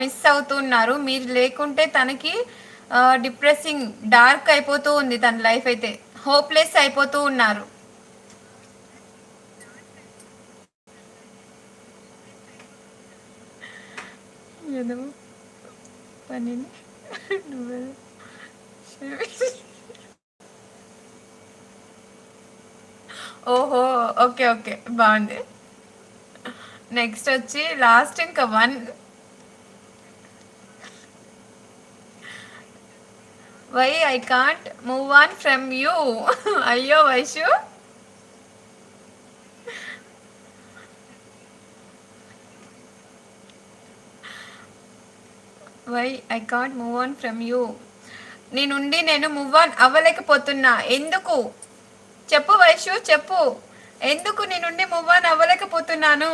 Miss అవుతున్నారు. మీరు లేకుంటే తనకి డిప్రెసింగ్ డార్క్ అయిపోతూ ఉంది తన లైఫ్ అయితే. హోప్‌లెస్ అయిపోతూ ఉన్నారు. ఏదో పనిని నువ్వే ఓహో! ఓకే. ఓకే. బావుంది. నెక్స్ట్ వచ్చి లాస్ట్ ఇంకా 1 why I can't move on from you. అయ్యో! Vaishu why I can't move on from you. నీ నుండి నేను మూవ్ ఆన్ అవ్వలేకపోతున్నా. ఎందుకు? చెప్పు వైషు చెప్పు. ఎందుకు నీ నుండి మూవ్ ఆన్ అవ్వలేకపోతున్నాను?